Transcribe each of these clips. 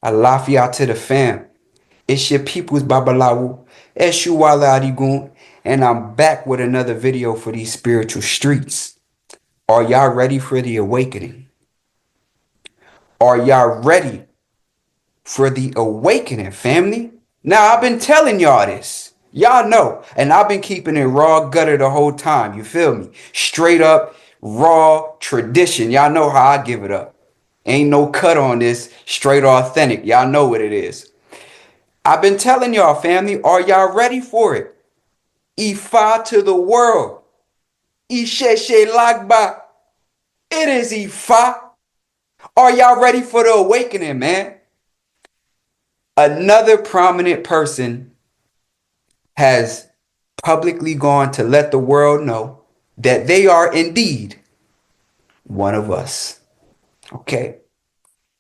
Alafia to the fam. It's your people's Babalawo, Esuwale Adigun, and I'm back with another video for these spiritual streets. Are y'all ready for the awakening? Are y'all ready for the awakening, family? Now, I've been telling y'all this. Y'all know. And I've been keeping it raw gutter the whole time. You feel me? Straight up, raw tradition. Y'all know how I give it up. Ain't no cut on this. Straight authentic. Y'all know what it is. I've been telling y'all, family, are y'all ready for it? Ifa to the world. Isheshe Lagba. It is Ifa. Are y'all ready for the awakening, man? Another prominent person has publicly gone to let the world know that they are indeed one of us. Okay.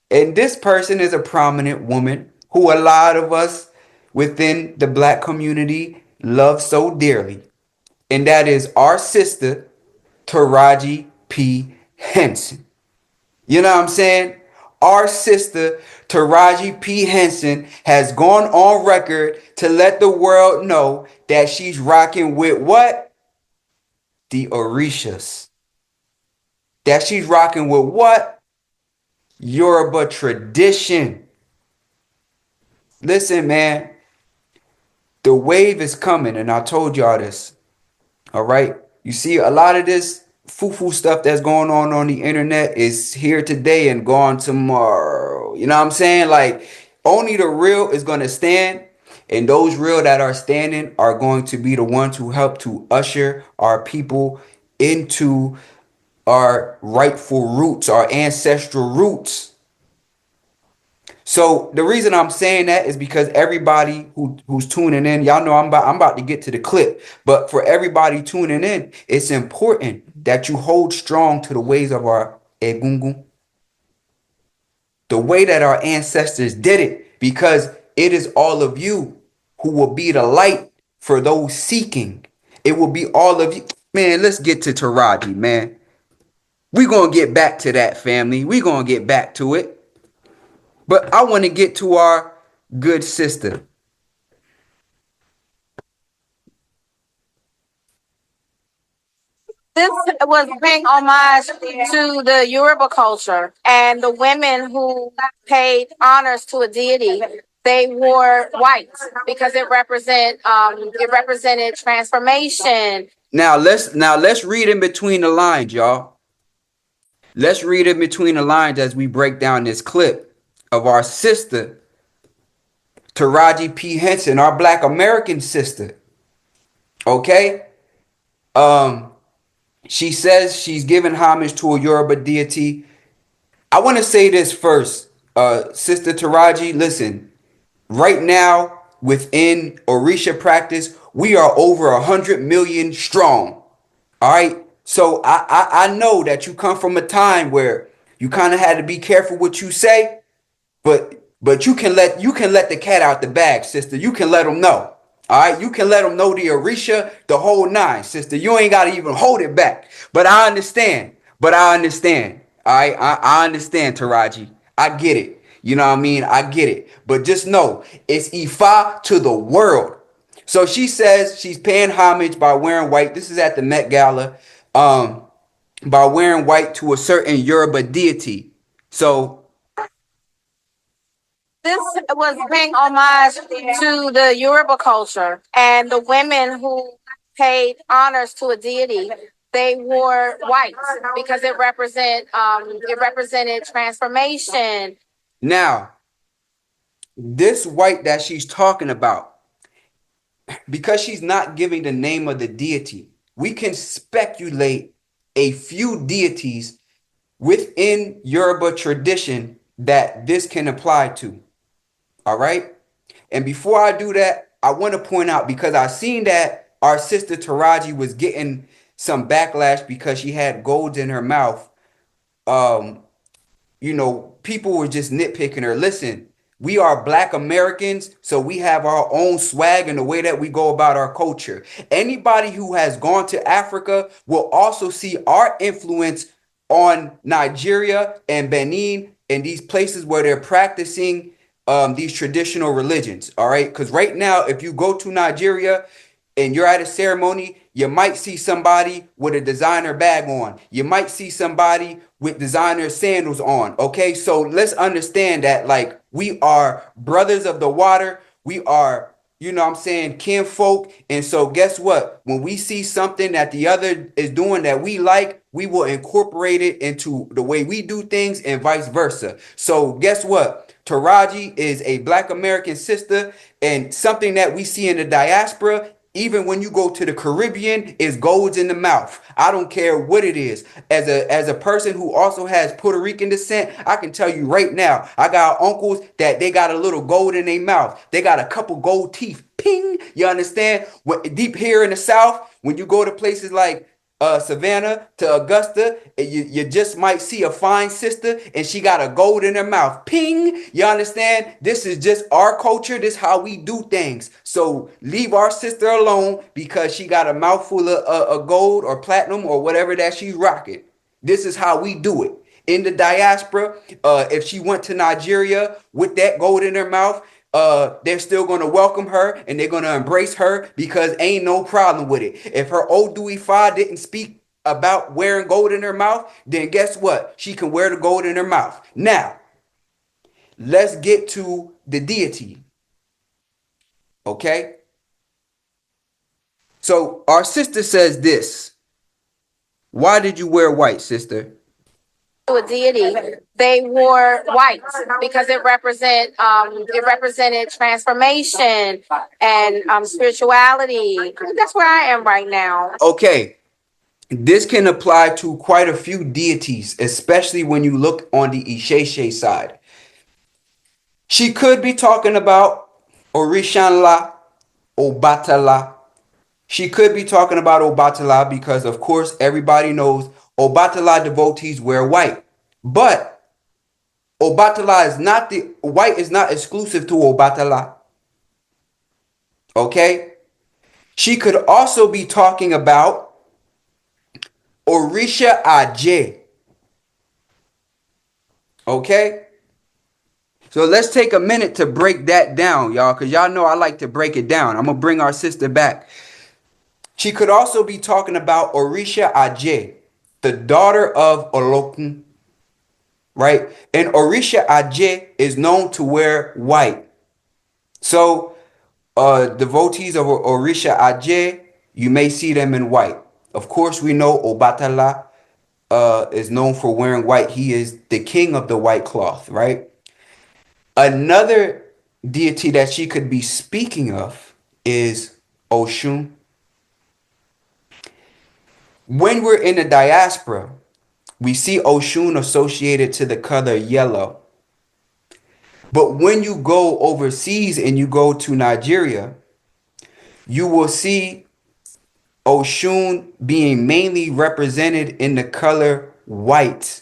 And this person is a prominent woman who a lot of us within the black community love so dearly. And that is our sister, Taraji P. Henson. You know what I'm saying? Our sister, Taraji P. Henson, has gone on record to let the world know that she's rocking with what? The Orishas. That she's rocking with what? Yoruba tradition. Listen, man, the wave is coming, and I told y'all this. All right? You see, a lot of this foo-foo stuff that's going on the internet is here today and gone tomorrow. You know what I'm saying? Like, only the real is going to stand, and those real that are standing are going to be the ones who help to usher our people into our rightful roots, our ancestral roots. So the reason I'm saying that is because everybody who's tuning in, y'all know I'm about to get to the clip, but for everybody tuning in, it's important that you hold strong to the ways of our egungun, the way that our ancestors did it, because it is all of you who will be the light for those seeking. It will be all of you. Man, let's get to Taraji, man. We're going to get back to that, family. We're going to get back to it. But I want to get to our good sister. This was paying homage to the Yoruba culture and the women who paid honors to a deity. They wore white because it represented transformation. Now let's read in between the lines, y'all. Let's read in between the lines as we break down this clip of our sister, Taraji P. Henson, our black American sister. Okay? Um, she says she's giving homage to a Yoruba deity. I want to say this first. Sister Taraji, listen, right now within Orisha practice, we are over 100 million strong. All right. So I know that you come from a time where you kind of had to be careful what you say, but you can let the cat out the bag, sister. You can let them know. All right, you can let them know the Orisha, the whole nine, sister. You ain't got to even hold it back. But I understand. But I understand. All right, I understand, Taraji. I get it. You know what I mean? I get it. But just know, it's Ifa to the world. So she says she's paying homage by wearing white. This is at the Met Gala. Um, by wearing white to a certain Yoruba deity. So This was paying homage to the Yoruba culture and the women who paid honors to a deity. They wore white because it represented transformation. now, this white that she's talking about, because she's not giving the name of the deity, we can speculate a few deities within Yoruba tradition that this can apply to. All right. And before I do that, I want to point out, because I seen that our sister Taraji was getting some backlash because she had golds in her mouth. Um, people were just nitpicking her. Listen, we are black Americans, so we have our own swag and the way that we go about our culture. Anybody who has gone to Africa will also see our influence on Nigeria and Benin and these places where they're practicing these traditional religions. All right, because right now, if you go to Nigeria and you're at a ceremony, you might see somebody with a designer bag on. You might see somebody with designer sandals on. Okay, so let's understand that, like, we are brothers of the water. We are, you know what I'm saying, kinfolk. And so guess what? When we see something that the other is doing that we like, we will incorporate it into the way we do things and vice versa. So guess what? Taraji is a Black American sister, and something that we see in the diaspora, even when you go to the Caribbean, is golds in the mouth. I don't care what it is. As a person who also has Puerto Rican descent, I can tell you right now, I got uncles that they got a little gold in their mouth. They got a couple gold teeth. Ping. You understand? Deep here in the South, when you go to places like Savannah to Augusta, you just might see a fine sister and she got a gold in her mouth. Ping! You understand? This is just our culture. This is how we do things. So leave our sister alone because she got a mouthful of gold or platinum or whatever that she's rocking. This is how we do it. In the diaspora, if she went to Nigeria with that gold in her mouth, they're still going to welcome her and they're going to embrace her because ain't no problem with it. If her old Ifa didn't speak about wearing gold in her mouth, then guess what? She can wear the gold in her mouth. Now, let's get to the deity. Okay? So our sister says this. Why did you wear white, sister? A deity, they wore white because it represented transformation and spirituality. That's where I am right now. Okay. This can apply to quite a few deities, especially when you look on the Isheshe side. She could be talking about Orisha, Obatala. She could be talking about Obatala because, of course, everybody knows Obatala devotees wear white. But Obatala is not the white is not exclusive to Obatala. Okay? She could also be talking about Orisa Aje. Okay? So let's take a minute to break that down, y'all, because y'all know I like to break it down. I'm going to bring our sister back. She could also be talking about Orisa Aje, the daughter of Olokun, right? And Orisa Aje is known to wear white. So devotees of Orisa Aje, you may see them in white. Of course, we know Obatala is known for wearing white. He is the king of the white cloth, right? Another deity that she could be speaking of is Oshun. When we're in the diaspora, we see Oshun associated to the color yellow. But when you go overseas and you go to Nigeria, you will see Oshun being mainly represented in the color white.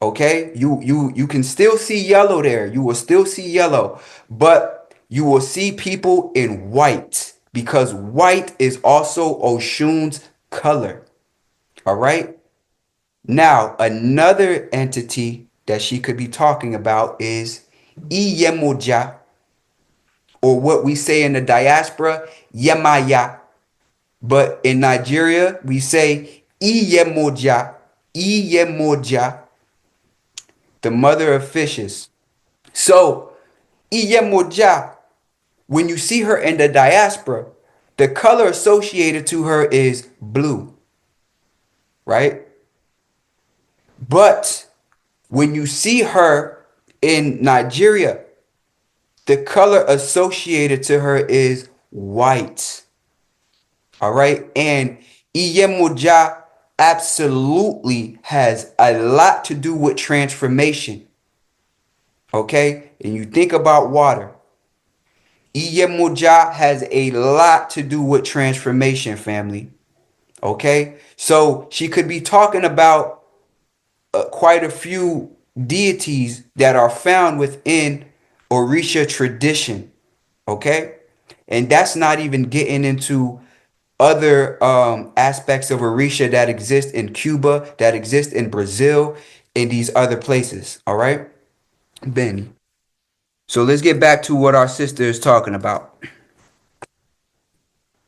Okay? You can still see yellow there. You will still see yellow, but you will see people in white because white is also Oshun's color. All right? Now, another entity that she could be talking about is Yemoja, or what we say in the diaspora, Yemaya. But in Nigeria, we say Yemoja, Yemoja, the mother of fishes. So, Yemoja, when you see her in the diaspora, the color associated to her is blue, right? But when you see her in Nigeria, the color associated to her is white. All right. And Iyemoja absolutely has a lot to do with transformation. Okay. And you think about water. Iyemoja has a lot to do with transformation, family. Okay. So she could be talking about quite a few deities that are found within Orisha tradition. Okay. And that's not even getting into other aspects of Orisha that exist in Cuba, that exist in Brazil, in these other places. All right. Benny. So let's get back to what our sister is talking about.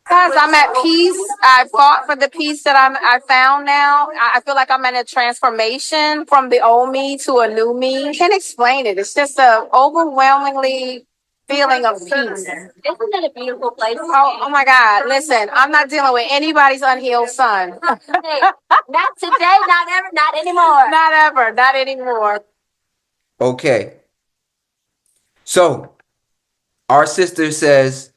Because I'm at peace. I fought for the peace that I found now. I feel like I'm in a transformation from the old me to a new me. Can't explain it. It's just a overwhelmingly feeling of peace. Isn't that a beautiful place? Oh my God. Listen, I'm not dealing with anybody's unhealed son. Not today, not ever, not anymore. Not ever, not anymore. Okay. So our sister says,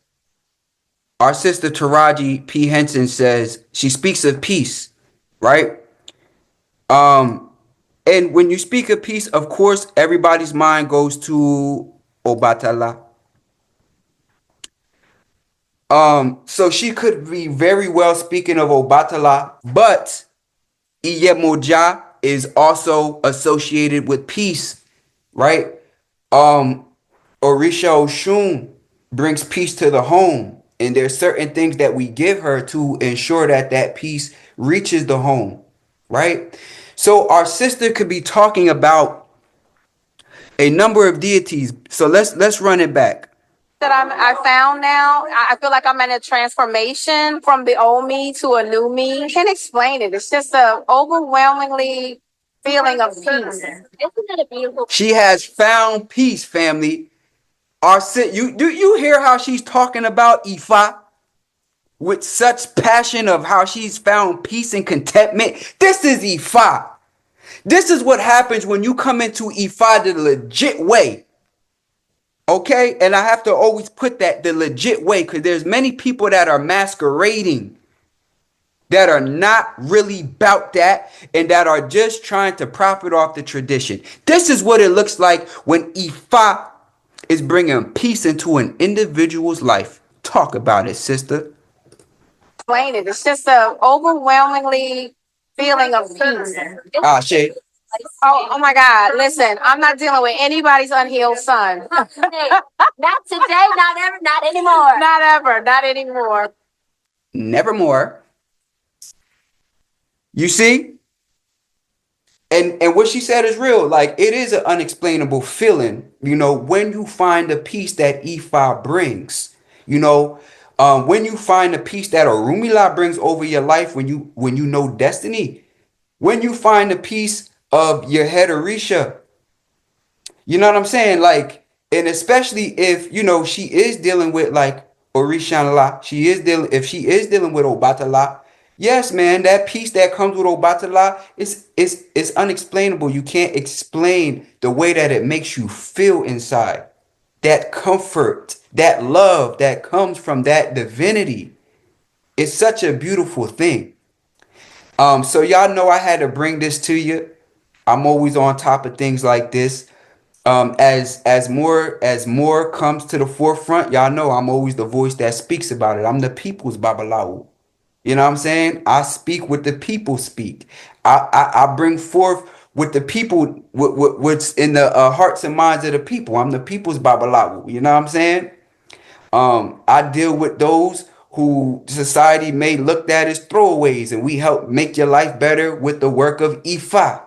our sister Taraji P. Henson says she speaks of peace, right? Um, and when you speak of peace, of course, everybody's mind goes to Obatala. So she could be very well speaking of Obatala, but Yemoja is also associated with peace, right? Um, Orisha Osun brings peace to the home, and there's certain things that we give her to ensure that that peace reaches the home, right? So our sister could be talking about a number of deities. So let's run it back. That I found now. I feel like I'm in a transformation from the old me to a new me. Can't explain it. It's just a overwhelmingly feeling of peace. Isn't that a beautiful? She has found peace, family. Our you do you hear how she's talking about Ifa with such passion of how she's found peace and contentment? This is Ifa. This is what happens when you come into Ifa the legit way. Okay? And I have to always put that the legit way because there's many people that are masquerading that are not really about that and that are just trying to profit off the tradition. This is what it looks like when Ifa is bringing peace into an individual's life. Talk about it, sister. Explain it. It's just a overwhelmingly feeling of peace. Ah, Shay. Oh my God. Listen, I'm not dealing with anybody's unhealed son. Not today, not ever, not anymore. Not ever, not anymore. Nevermore. You see? And what she said is real. Like it is an unexplainable feeling, when you find the peace that Ifa brings. When you find the peace that Orunmila brings over your life, when you know destiny, when you find the peace of your head Orisha, you know what I'm saying? Like, and especially if she is dealing with like Orisha, if she is dealing with Obatala. Yes, man, that peace that comes with Obatala is unexplainable. You can't explain the way that it makes you feel inside. That comfort, that love that comes from that divinity. It's such a beautiful thing. So y'all know I had to bring this to you. I'm always on top of things like this. As more comes to the forefront, y'all know I'm always the voice that speaks about it. I'm the people's Babalawo. You know what I'm saying? I speak what the people speak. I bring forth what the people what's in the hearts and minds of the people. I'm the people's Babalawo. You know what I'm saying? I deal with those who society may look at as throwaways, and we help make your life better with the work of Ifa.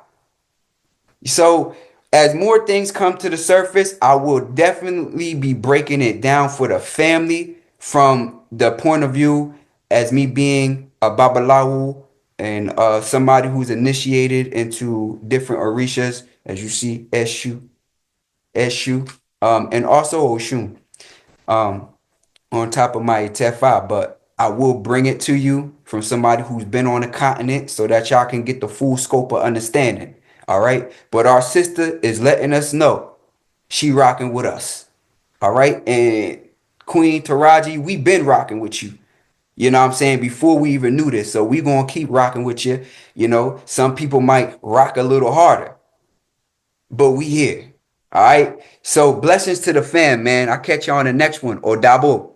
So, as more things come to the surface, I will definitely be breaking it down for the family from the point of view as me being a Babalawo and somebody who's initiated into different Orishas, as you see, Eshu, and also Oshun. Um, on top of my Tefa, but I will bring it to you from somebody who's been on the continent so that y'all can get the full scope of understanding. All right. But our sister is letting us know she rocking with us. All right. And Queen Taraji, we been rocking with you. You know what I'm saying? Before we even knew this. So we gonna keep rocking with you. Some people might rock a little harder, but we here. All right. So blessings to the fam, man. I'll catch you on the next one. Or Dabo.